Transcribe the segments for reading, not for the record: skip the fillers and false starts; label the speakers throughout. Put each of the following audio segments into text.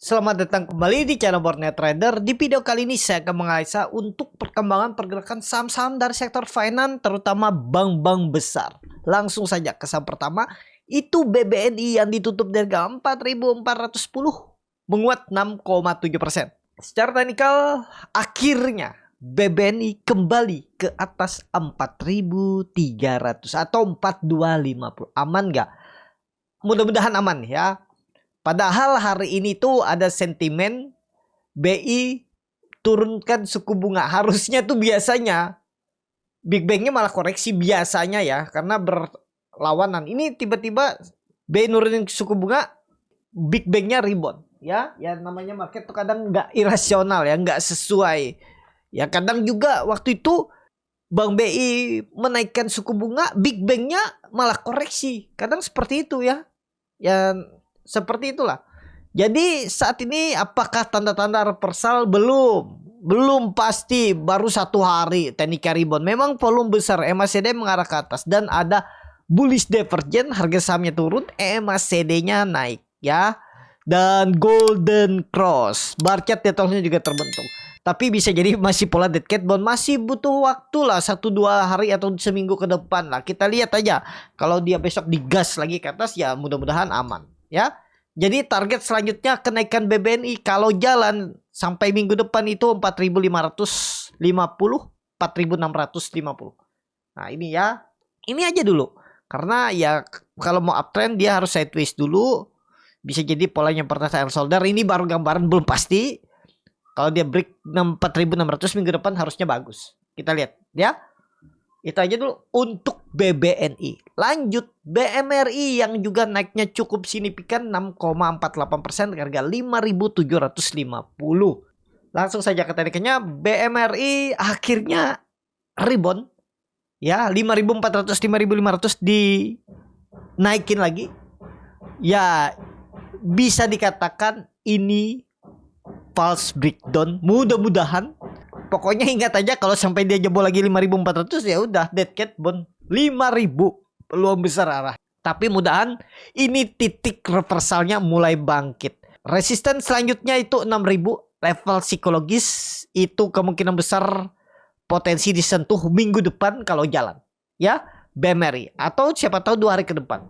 Speaker 1: Selamat datang kembali di channel Borneo Trader. Di video kali ini saya akan menganalisa untuk perkembangan pergerakan saham-saham dari sektor finance, terutama bank-bank besar. Langsung saja ke saham pertama, itu BBNI yang ditutup di harga 4.410, menguat 6,7%. Secara teknikal, akhirnya BBNI kembali ke atas 4.300 atau 4.250. Aman nggak? Mudah-mudahan aman ya. Padahal hari ini tuh ada sentimen BI turunkan suku bunga. Harusnya tuh biasanya Big Bang-nya malah koreksi biasanya ya. Karena berlawanan. Ini tiba-tiba BI nurunin suku bunga, Big Bang-nya rebound. Ya namanya market tuh kadang nggak irasional ya. Nggak sesuai. Ya kadang juga waktu itu Bank BI menaikkan suku bunga, Big Bang-nya malah koreksi. Kadang seperti itu ya. Seperti itulah. Jadi saat ini apakah tanda-tanda reversal? Belum pasti. Baru 1 hari teknik rebound. Memang volume besar, MACD mengarah ke atas dan ada bullish divergence, harga sahamnya turun, MACD-nya naik ya. Dan golden cross, bar chart detailnya juga terbentuk. Tapi bisa jadi masih pola dead cat bond, masih butuh waktu lah 1-2 hari atau seminggu ke depan lah. Kita lihat aja. Kalau dia besok digas lagi ke atas ya mudah-mudahan aman. Ya, jadi target selanjutnya kenaikan BBNI kalau jalan sampai minggu depan itu 4.550, 4.650. Nah ini ya, ini aja dulu. Karena ya kalau mau uptrend dia harus sideways dulu. Bisa jadi polanya pertahanan shoulder. Ini baru gambaran, belum pasti. Kalau dia break 4.600 minggu depan harusnya bagus. Kita lihat ya. Itu aja dulu untuk BBNI. Lanjut BMRI yang juga naiknya cukup signifikan 6,48% harga 5.750. Langsung saja ke tekniknya, BMRI akhirnya rebound ya, 5.400 5.500 dinaikin lagi. Ya bisa dikatakan ini false breakdown, mudah-mudahan. Pokoknya ingat aja kalau sampai dia jebol lagi 5.400 ya udah dead cat bond 5.000, peluang besar arah. Tapi mudahan ini titik reversalnya mulai bangkit. Resisten selanjutnya itu 6.000, level psikologis itu kemungkinan besar potensi disentuh minggu depan kalau jalan. Ya, BMRI atau siapa tahu 2 hari ke depan.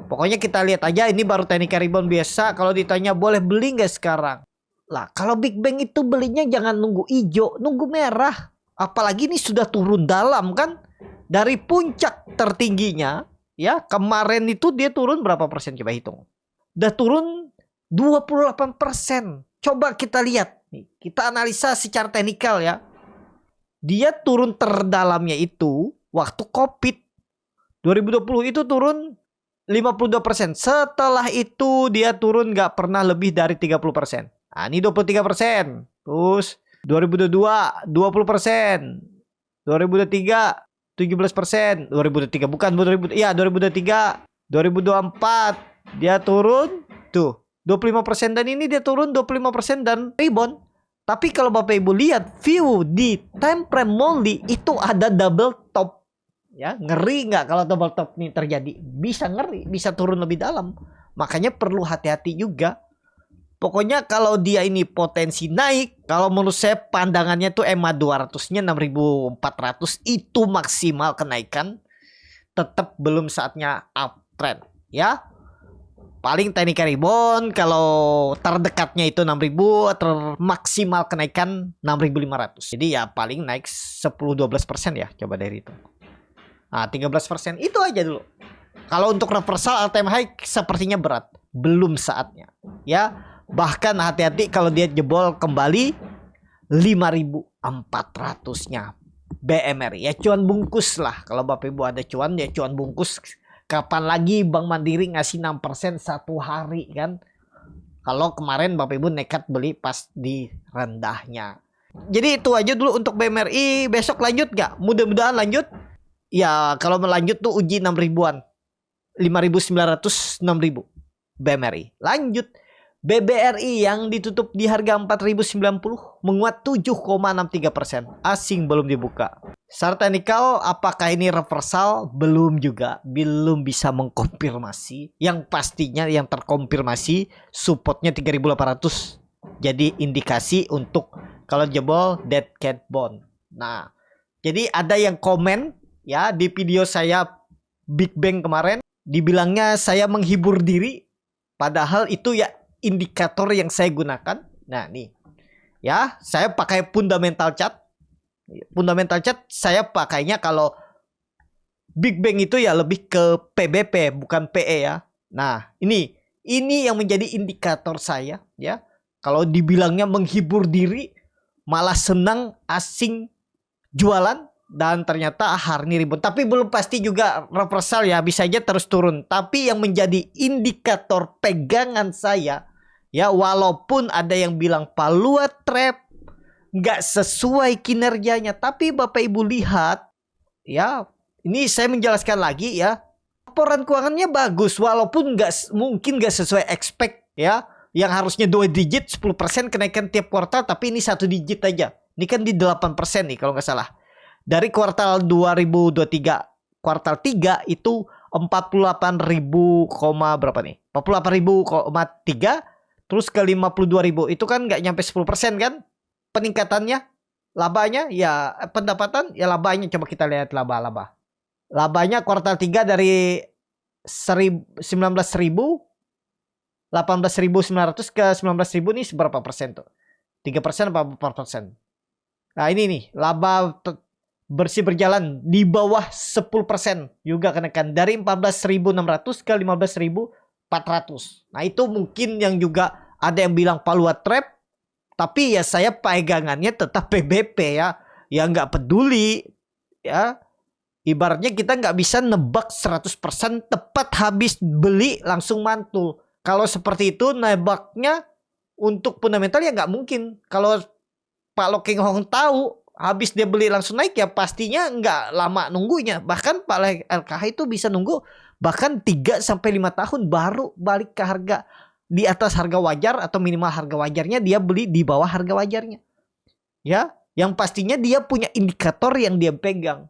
Speaker 1: Pokoknya kita lihat aja, ini baru teknik rebound biasa. Kalau ditanya boleh beli nggak sekarang? Lah, kalau Big Bang itu belinya jangan nunggu hijau, nunggu merah. Apalagi ini sudah turun dalam kan. Dari puncak tertingginya, ya kemarin itu dia turun berapa persen, coba hitung. Udah turun 28%. Coba kita lihat nih, kita analisa secara teknikal ya. Dia turun terdalamnya itu waktu Covid 2020 itu turun 52%. Setelah itu dia turun gak pernah lebih dari 30%. Nah, ini 23%. Terus 2022 20%. 2023 17%. 2023 bukan 2000 ya 2023. 2024 dia turun tuh 25% dan ini dia turun 25% dan rebound. Tapi kalau Bapak Ibu lihat view di time frame monthly itu ada double top. Ya, ngeri nggak kalau double top ini terjadi? Bisa ngeri, bisa turun lebih dalam. Makanya perlu hati-hati juga. Pokoknya kalau dia ini potensi naik, kalau menurut saya pandangannya tuh EMA 200-nya 6.400 itu maksimal kenaikan. Tetap belum saatnya uptrend ya. Paling teknik rebound kalau terdekatnya itu 6.000, termaksimal kenaikan 6.500. Jadi ya paling naik 10-12% ya, coba dari itu. Nah, 13% itu aja dulu. Kalau untuk reversal all time high sepertinya berat, belum saatnya ya. Bahkan hati-hati kalau dia jebol kembali 5.400-nya BMRI. Ya cuan bungkus lah. Kalau Bapak Ibu ada cuan ya cuan bungkus. Kapan lagi Bank Mandiri ngasih 6% 1 hari kan? Kalau kemarin Bapak Ibu nekat beli pas di rendahnya. Jadi itu aja dulu untuk BMRI. Besok lanjut gak? Mudah-mudahan lanjut. Ya kalau melanjut tuh uji 6.000-an. 5.900 6.000 BMRI. Lanjut BBRI yang ditutup di harga 4.090 menguat 7,63%. Asing belum dibuka. Secara teknikal apakah ini reversal? Belum juga. Belum bisa mengkonfirmasi. Yang pastinya yang terkonfirmasi supportnya 3.800. Jadi indikasi untuk kalau jebol dead cat bond. Nah, jadi ada yang komen ya di video saya Big Bang kemarin. Dibilangnya saya menghibur diri. Padahal itu ya indikator yang saya gunakan. Nah nih ya, saya pakai fundamental chart. Fundamental chart saya pakainya kalau Big Bang itu ya lebih ke PBP bukan PE ya. Nah ini yang menjadi indikator saya ya. Kalau dibilangnya menghibur diri, malah senang asing jualan dan ternyata hari ini ribut. Tapi belum pasti juga reversal ya, bisa aja terus turun. Tapi yang menjadi indikator pegangan saya ya, walaupun ada yang bilang Palua trap nggak sesuai kinerjanya, tapi Bapak Ibu lihat ya, ini saya menjelaskan lagi ya, laporan keuangannya bagus walaupun mungkin nggak sesuai expect ya, yang harusnya 2 digit 10% kenaikan tiap kuartal, tapi ini 1 digit aja. Ini kan di 8% nih kalau nggak salah. Dari kuartal 2023 kuartal 3 itu 48.000, berapa nih? 48.000,3. Terus ke 52.000 itu kan nggak nyampe 10% kan peningkatannya. Labanya ya pendapatan ya labanya, coba kita lihat laba. Labanya kuartal 3 dari 19.000 18.900 ke 19.000 nih seberapa persen tuh? 3% apa 4%? Nah ini nih laba bersih berjalan di bawah 10% juga kenaikan dari 14.600 ke 15.400. Nah itu mungkin yang juga ada yang bilang Palua trap, tapi ya saya pegangannya tetap PBP ya, yang nggak peduli ya. Ibaratnya kita nggak bisa nebak 100% tepat habis beli langsung mantul. Kalau seperti itu nebaknya untuk fundamental ya nggak mungkin. Kalau Pak Lo Keng Hong tahu habis dia beli langsung naik ya pastinya nggak lama nunggunya. Bahkan Pak LKH itu bisa nunggu bahkan 3-5 tahun baru balik ke harga di atas harga wajar atau minimal harga wajarnya, dia beli di bawah harga wajarnya. Ya, yang pastinya dia punya indikator yang dia pegang.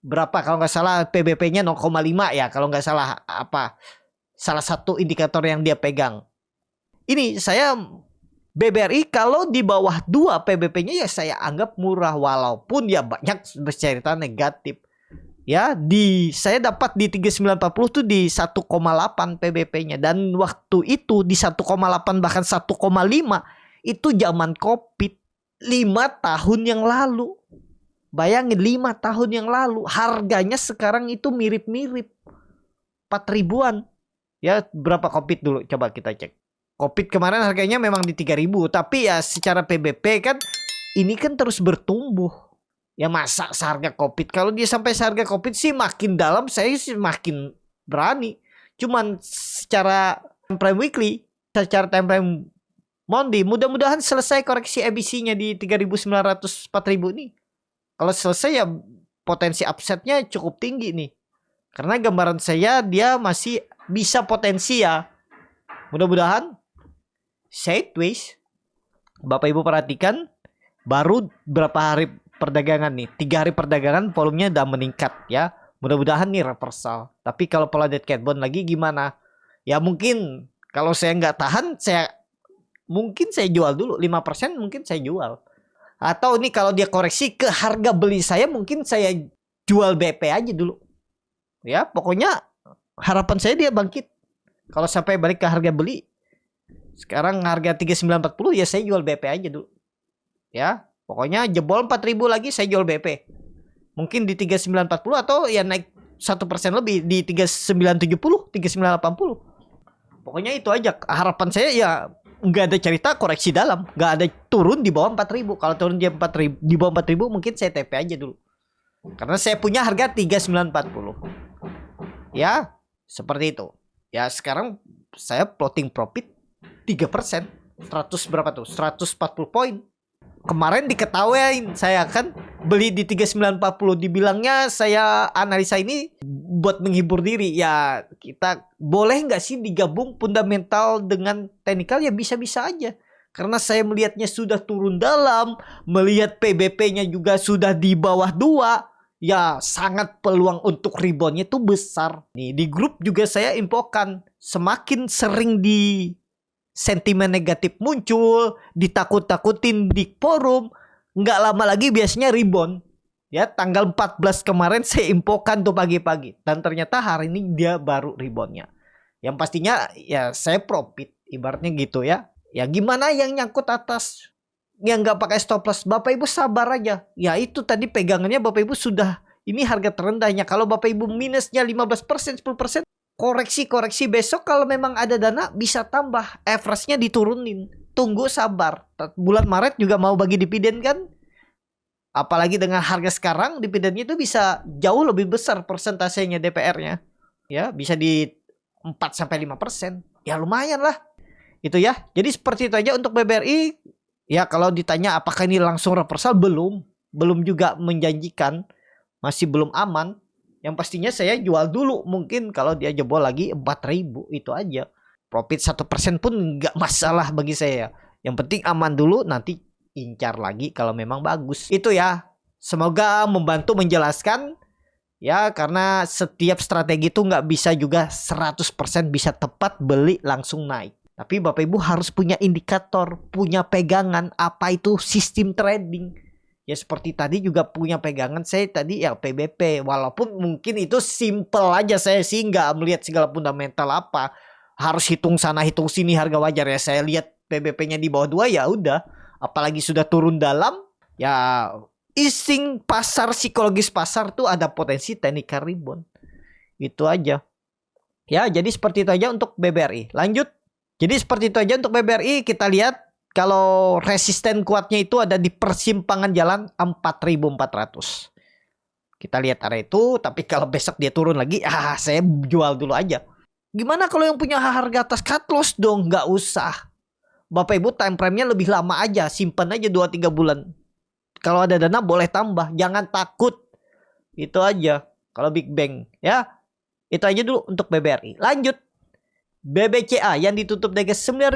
Speaker 1: Berapa kalau nggak salah PBP-nya 0,5 ya, kalau nggak salah apa. Salah satu indikator yang dia pegang. Ini saya BBRI kalau di bawah 2 PBP-nya ya saya anggap murah, walaupun ya banyak bercerita negatif. Ya, saya dapat di 3940 tuh di 1,8 PBP-nya, dan waktu itu di 1,8 bahkan 1,5 itu zaman Covid 5 tahun yang lalu. Bayangin 5 tahun yang lalu, harganya sekarang itu mirip-mirip 4 ribuan. Ya, berapa Covid dulu coba kita cek. Covid kemarin harganya memang di 3.000, tapi ya secara PBP kan ini kan terus bertumbuh. Ya masa seharga Covid? Kalau dia sampai seharga Covid sih makin dalam, saya sih makin berani. Cuman secara time frame weekly, secara time frame monthly, mudah-mudahan selesai koreksi ABC-nya di 3.900 4.000 nih. Kalau selesai ya potensi upsetnya cukup tinggi nih. Karena gambaran saya dia masih bisa potensi ya. Mudah-mudahan sideways. Bapak Ibu perhatikan, baru berapa hari perdagangan nih, 3 hari perdagangan volumenya udah meningkat ya. Mudah-mudahan nih reversal. Tapi kalau pola dead cat bond lagi gimana? Ya mungkin kalau saya nggak tahan, mungkin saya jual dulu 5%, mungkin saya jual. Atau ini kalau dia koreksi ke harga beli saya, mungkin saya jual BP aja dulu. Ya pokoknya harapan saya dia bangkit. Kalau sampai balik ke harga beli, sekarang harga 3940 ya saya jual BP aja dulu. Ya. Pokoknya jebol 4.000 lagi saya jual BP. Mungkin di 3940 atau ya naik 1% lebih di 3970, 3980. Pokoknya itu aja. Harapan saya ya nggak ada cerita koreksi dalam, nggak ada turun di bawah 4.000. Kalau turun di 4.000, di bawah 4.000 mungkin saya TP aja dulu. Karena saya punya harga 3940. Ya, seperti itu. Ya, sekarang saya plotting profit 3%. 100 berapa tuh? 140 poin. Kemarin diketawain saya kan beli di 3940, dibilangnya saya analisa ini buat menghibur diri. Ya kita boleh nggak sih digabung fundamental dengan teknikal? Ya bisa-bisa aja. Karena saya melihatnya sudah turun dalam, melihat PBP-nya juga sudah di bawah 2, ya sangat peluang untuk reboundnya itu besar. Nih di grup juga saya infokan, semakin sering di sentimen negatif muncul, ditakut-takutin di forum, nggak lama lagi biasanya rebound. Ya tanggal 14 kemarin saya infokan tuh pagi-pagi, dan ternyata hari ini dia baru reboundnya. Yang pastinya ya saya profit, ibaratnya gitu ya. Ya gimana yang nyangkut atas, yang nggak pakai stop loss, Bapak Ibu sabar aja. Ya itu tadi pegangannya Bapak Ibu sudah, ini harga terendahnya. Kalau Bapak Ibu minusnya 15%, 10%, koreksi besok kalau memang ada dana bisa tambah, average-nya diturunin. Tunggu sabar. Bulan Maret juga mau bagi dividen kan? Apalagi dengan harga sekarang, dividennya itu bisa jauh lebih besar persentasenya DPR-nya. Ya, bisa di 4-5%. Ya lumayan lah. Itu ya. Jadi seperti itu aja untuk BBRI. Ya kalau ditanya apakah ini langsung reversal, belum juga menjanjikan, masih belum aman. Yang pastinya saya jual dulu, mungkin kalau dia jebol lagi 4.000, itu aja. Profit 1% pun nggak masalah bagi saya. Yang penting aman dulu, nanti incar lagi kalau memang bagus. Itu ya. Semoga membantu menjelaskan. Ya karena setiap strategi itu nggak bisa juga 100% bisa tepat beli langsung naik. Tapi Bapak Ibu harus punya indikator, punya pegangan apa itu sistem trading. Ya seperti tadi juga punya pegangan saya tadi ya PBP. Walaupun mungkin itu simple aja, saya sih nggak melihat segala fundamental apa. Harus hitung sana hitung sini harga wajar ya. Saya lihat PBP-nya di bawah 2 ya udah. Apalagi sudah turun dalam ya, ising pasar, psikologis pasar tuh ada potensi technical rebound. Itu aja. Ya jadi seperti itu aja untuk BBRI. Lanjut. Jadi seperti itu aja untuk BBRI. Kita lihat kalau resisten kuatnya itu ada di persimpangan jalan 4.400. Kita lihat area itu. Tapi kalau besok dia turun lagi, saya jual dulu aja. Gimana kalau yang punya harga atas cut loss dong? Nggak usah. Bapak Ibu time frame-nya lebih lama aja. Simpan aja 2-3 bulan. Kalau ada dana boleh tambah. Jangan takut. Itu aja. Kalau Big Bang ya. Itu aja dulu untuk BBRI. Lanjut. BBCA yang ditutup di 9.800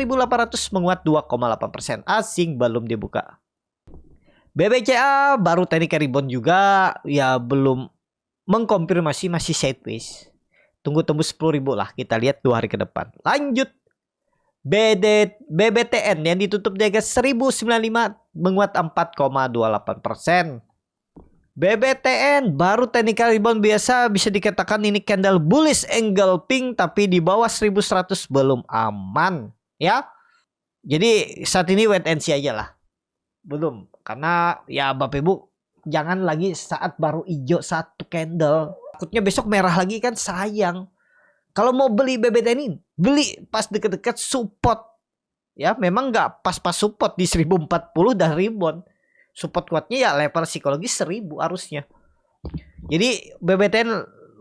Speaker 1: menguat 2,8%. Asing belum dibuka. BBCA baru teknik rebound juga. Ya belum mengkonfirmasi, masih sideways. Tunggu tembus 10.000 lah. Kita lihat 2 hari ke depan. Lanjut. BBTN yang ditutup di 1.095 menguat 4,28%. BBTN baru technical rebound biasa, bisa dikatakan ini candle bullish engulfing, tapi di bawah 1.100 belum aman ya. Jadi saat ini wait and see aja lah. Belum, karena ya Bapak Ibu jangan lagi saat baru hijau satu candle. Takutnya besok merah lagi kan sayang. Kalau mau beli BBTN ini, beli pas deket-deket support. Ya memang nggak pas-pas support di 1040 dah rebound. Support kuatnya ya level psikologis 1000 harusnya. Jadi BBTN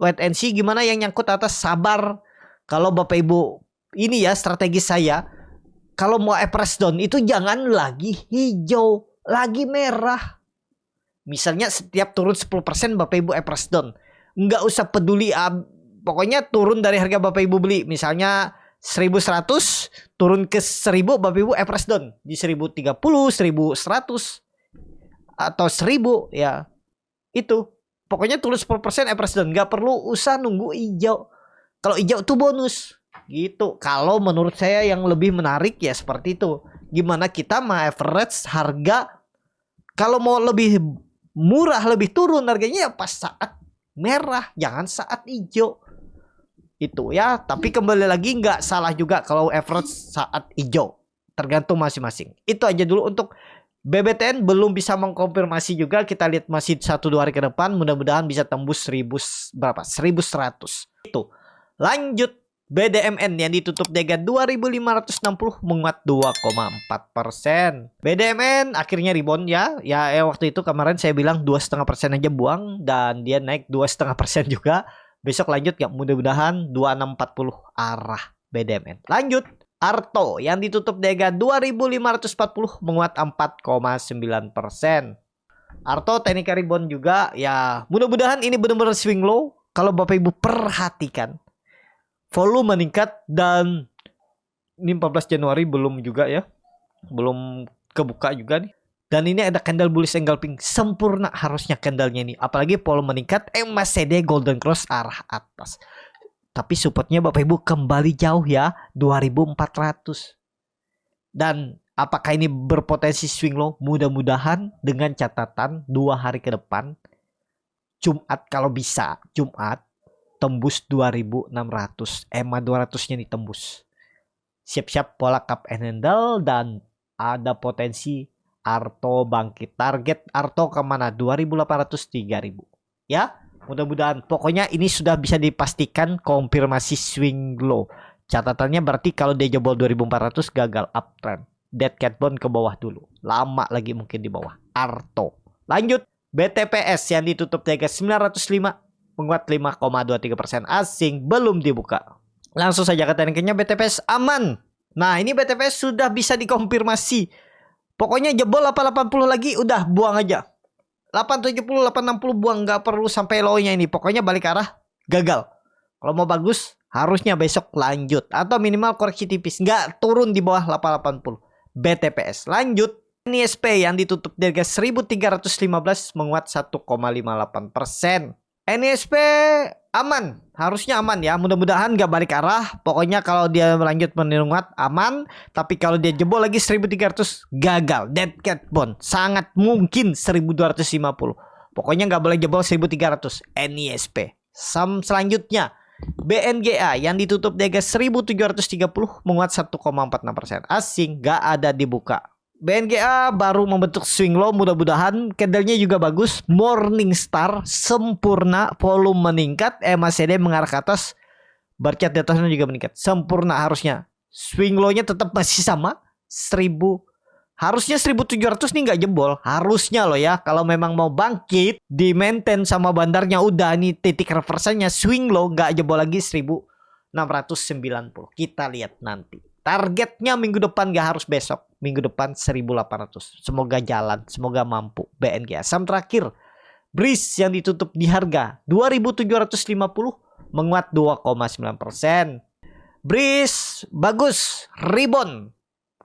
Speaker 1: wait and see, gimana yang nyangkut atas sabar. Kalau Bapak Ibu ini ya strategi saya, kalau mau appraise down itu jangan lagi hijau, lagi merah. Misalnya setiap turun 10% Bapak Ibu appraise down. Nggak usah peduli, pokoknya turun dari harga Bapak Ibu beli. Misalnya 1.100 turun ke 1.000, Bapak Ibu appraise down di 1.030, 1.100 atau 1.000 ya. Itu pokoknya turun 10% appraise down, nggak perlu usah nunggu hijau. Kalau hijau tuh bonus gitu. Kalau menurut saya yang lebih menarik ya seperti itu. Gimana kita average harga, kalau mau lebih murah, lebih turun harganya ya pas saat merah, jangan saat hijau. Itu ya. Tapi kembali lagi nggak salah juga kalau average saat hijau, tergantung masing-masing. Itu aja dulu untuk BBTN. Belum bisa mengkonfirmasi juga, kita lihat masih 1-2 hari ke depan, mudah-mudahan bisa tembus 1.100. Itu. Lanjut BDMN yang ditutup dega 2.560 menguat 2,4%. BDMN akhirnya rebound ya. Ya waktu itu kemarin saya bilang 2,5% aja buang, dan dia naik 2,5% juga. Besok lanjut ya, mudah-mudahan 2640 arah BDMN. Lanjut Arto yang ditutup dega 2.540 menguat 4,9%. Arto teknik rebound juga ya, mudah-mudahan ini benar-benar swing low. kalau Bapak Ibu perhatikan, volume meningkat dan ini 14 Januari belum juga ya. Belum kebuka juga nih. Dan ini ada candle bullish engulfing, sempurna harusnya candlenya ini. Apalagi volume meningkat, MACD Golden Cross arah atas. Tapi supportnya Bapak Ibu kembali jauh ya, 2400. Dan apakah ini berpotensi swing low? Mudah-mudahan dengan catatan 2 hari ke depan, Jumat kalau bisa, Jumat tembus 2600. EMA 200-nya nih tembus. Siap-siap pola cup and handle dan ada potensi Arto bangkit. Target Arto kemana? 2800, 3000. Ya, mudah-mudahan. Pokoknya ini sudah bisa dipastikan konfirmasi swing low. Catatannya berarti kalau dia jebol 2400 gagal uptrend. Dead cat bond ke bawah dulu. Lama lagi mungkin di bawah. Arto. Lanjut. BTPS yang ditutup di harga 905 menguat 5,23%. Asing belum dibuka. Langsung saja ke tekniknya, BTPS aman. Nah, ini BTPS sudah bisa dikonfirmasi. Pokoknya jebol 880 lagi udah buang aja. 870, 860 buang, nggak perlu sampai low-nya ini. Pokoknya balik arah gagal. Kalau mau bagus harusnya besok lanjut atau minimal koreksi tipis, nggak turun di bawah 880. BTPS lanjut. NISP yang ditutup di harga 1315 menguat 1,58%. NISP aman, harusnya aman ya. Mudah-mudahan gak balik arah. Pokoknya kalau dia melanjut menguat aman. Tapi kalau dia jebol lagi 1300 gagal. Dead cat bond. Sangat mungkin 1250. Pokoknya gak boleh jebol 1300. NISP. Selanjutnya BNGA yang ditutup di harga 1730 menguat 1,46%. Asing gak ada dibuka. BNGA baru membentuk swing low, mudah-mudahan candlenya juga bagus. Morningstar sempurna, volume meningkat, MACD mengarah ke atas, bar chart di atasnya juga meningkat. Sempurna harusnya. Swing low-nya tetap masih sama 1000. Harusnya 1700 nih nggak jebol. Harusnya loh ya, kalau memang mau bangkit di maintain sama bandarnya udah nih titik reversanya swing low nggak jebol lagi 1690. Kita lihat nanti. Targetnya minggu depan, gak harus besok. Minggu depan 1800. Semoga jalan, semoga mampu. BNGA. Saham terakhir Breeze yang ditutup di harga 2750 menguat 2,9%. Breeze bagus, rebound.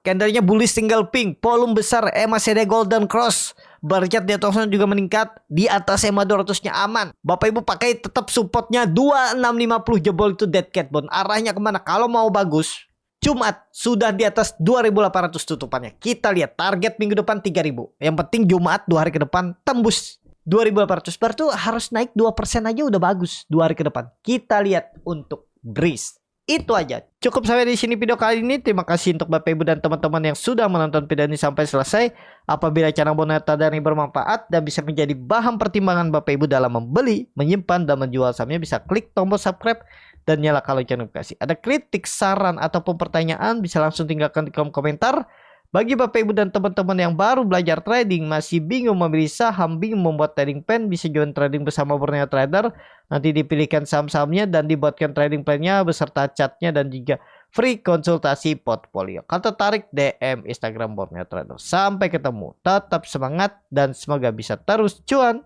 Speaker 1: Candlenya bullish single pink, volume besar, MACD Golden Cross. Bar chart di atasnya juga meningkat, di atas EMA 200-nya aman. Bapak Ibu pakai tetap supportnya 2650 jebol itu dead cat bond. Arahnya kemana? Kalau mau bagus Jumat sudah di atas 2800 tutupannya. Kita lihat target minggu depan 3000. Yang penting Jumat 2 hari ke depan tembus 2800. Berarti harus naik 2% aja udah bagus 2 hari ke depan. Kita lihat untuk Breeze. Itu aja. Cukup sampai di sini video kali ini. Terima kasih untuk Bapak Ibu dan teman-teman yang sudah menonton video ini sampai selesai. Apabila channel Boneta ini bermanfaat dan bisa menjadi bahan pertimbangan Bapak Ibu dalam membeli, menyimpan, dan menjual sahamnya, bisa klik tombol subscribe dan nyalakan lonceng notifikasi. Ada kritik, saran, ataupun pertanyaan bisa langsung tinggalkan di kolom komentar. Bagi Bapak Ibu dan teman-teman yang baru belajar trading, masih bingung memilih saham, bingung membuat trading plan, bisa join trading bersama Borneo Trader. Nanti dipilihkan saham-sahamnya dan dibuatkan trading plan-nya beserta chatnya dan juga free konsultasi portfolio. Kalau tertarik, DM Instagram Borneo Trader. Sampai ketemu, tetap semangat dan semoga bisa terus cuan.